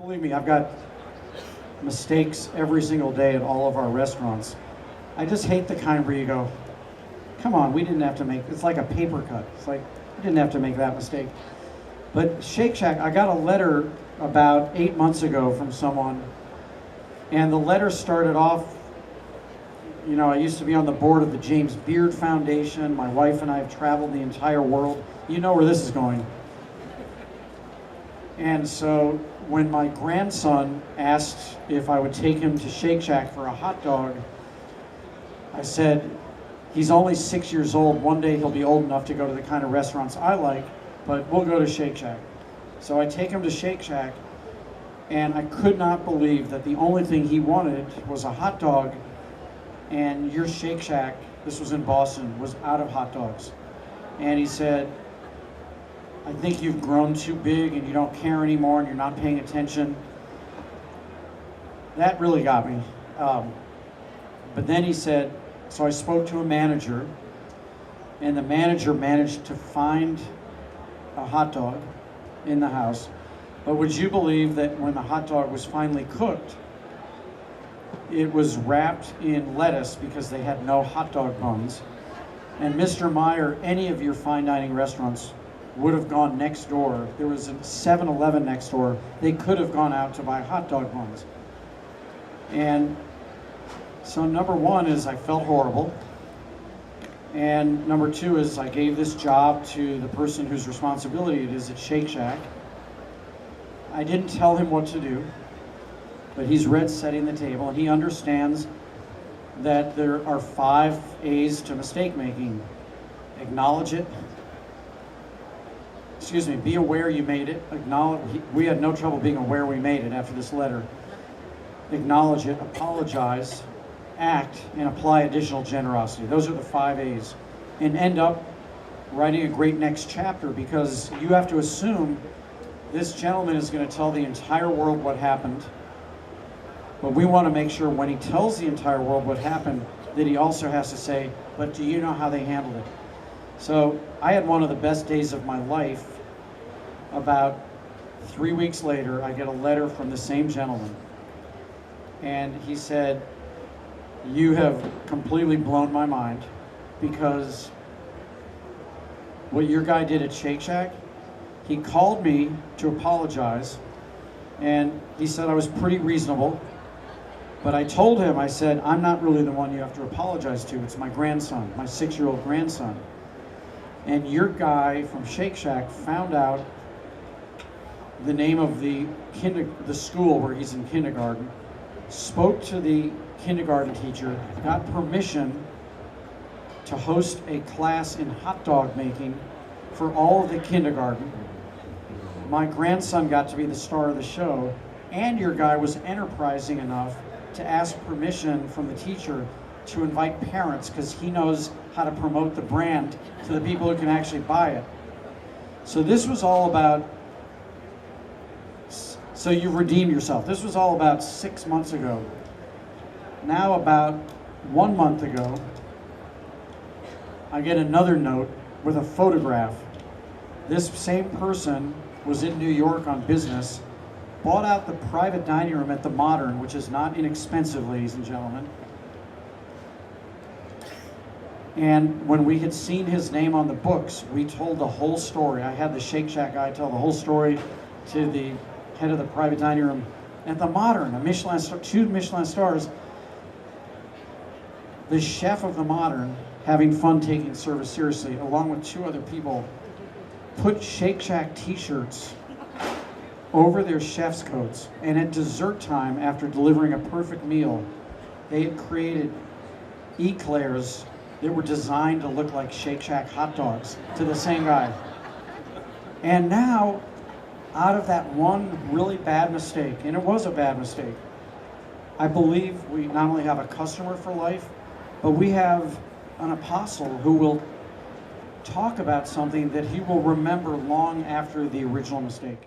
Believe me, I've got mistakes every single day at all of our restaurants. I just hate the kind where you go, come on, we didn't have to make, it's like a paper cut. It's like, we didn't have to make that mistake. But Shake Shack, I got a letter about 8 months ago from someone, and the letter started off, you know, I used to be on the board of the James Beard Foundation. My wife and I have traveled the entire world. You know where this is going. And so when my grandson asked if I would take him to Shake Shack for a hot dog, I said, he's only 6 years old. One day he'll be old enough to go to the kind of restaurants I like, but we'll go to Shake Shack. So I take him to Shake Shack, and I could not believe that the only thing he wanted was a hot dog, and your Shake Shack, this was in Boston, was out of hot dogs. And he said, I think you've grown too big and you don't care anymore and you're not paying attention. That really got me. But then he said, so I spoke to a manager, and the manager managed to find a hot dog in the house. But would you believe that when the hot dog was finally cooked, it was wrapped in lettuce because they had no hot dog buns. And Mr. Meyer, any of your fine dining restaurants would have gone next door. There was a 7-Eleven next door. They could have gone out to buy hot dog buns. And so number one is I felt horrible. And number two is I gave this job to the person whose responsibility it is at Shake Shack. I didn't tell him what to do, but he's read Setting the Table, and he understands that there are 5 A's to mistake making. Acknowledge it. Excuse me, be aware you made it. Acknowledge, we had no trouble being aware we made it after this letter. Acknowledge it, apologize, act, and apply additional generosity. Those are the 5 A's. And end up writing a great next chapter, because you have to assume this gentleman is going to tell the entire world what happened. But we want to make sure when he tells the entire world what happened, that he also has to say, but do you know how they handled it? So I had one of the best days of my life. About 3 weeks later, I get a letter from the same gentleman. And he said, you have completely blown my mind, because what your guy did at Shake Shack, he called me to apologize, and he said I was pretty reasonable. But I told him, I said, I'm not really the one you have to apologize to. It's my grandson, my 6-year-old grandson. And your guy from Shake Shack found out the name of the school where he's in kindergarten, spoke to the kindergarten teacher, got permission to host a class in hot dog making for all of the kindergarten. My grandson got to be the star of the show, and your guy was enterprising enough to ask permission from the teacher to invite parents, because he knows how to promote the brand to the people who can actually buy it. So this was all about, so you've redeemed yourself. This was all about 6 months ago. Now about 1 month ago, I get another note with a photograph. This same person was in New York on business, bought out the private dining room at the Modern, which is not inexpensive, ladies and gentlemen. And when we had seen his name on the books, we told the whole story. I had the Shake Shack guy tell the whole story to the head of the private dining room at the Modern, a Michelin star, 2 Michelin stars. The chef of the Modern, having fun taking service seriously, along with 2 other people, put Shake Shack t-shirts over their chef's coats. And at dessert time, after delivering a perfect meal, they had created eclairs that were designed to look like Shake Shack hot dogs to the same guy. And now, out of that one really bad mistake, and it was a bad mistake, I believe we not only have a customer for life, but we have an apostle who will talk about something that he will remember long after the original mistake.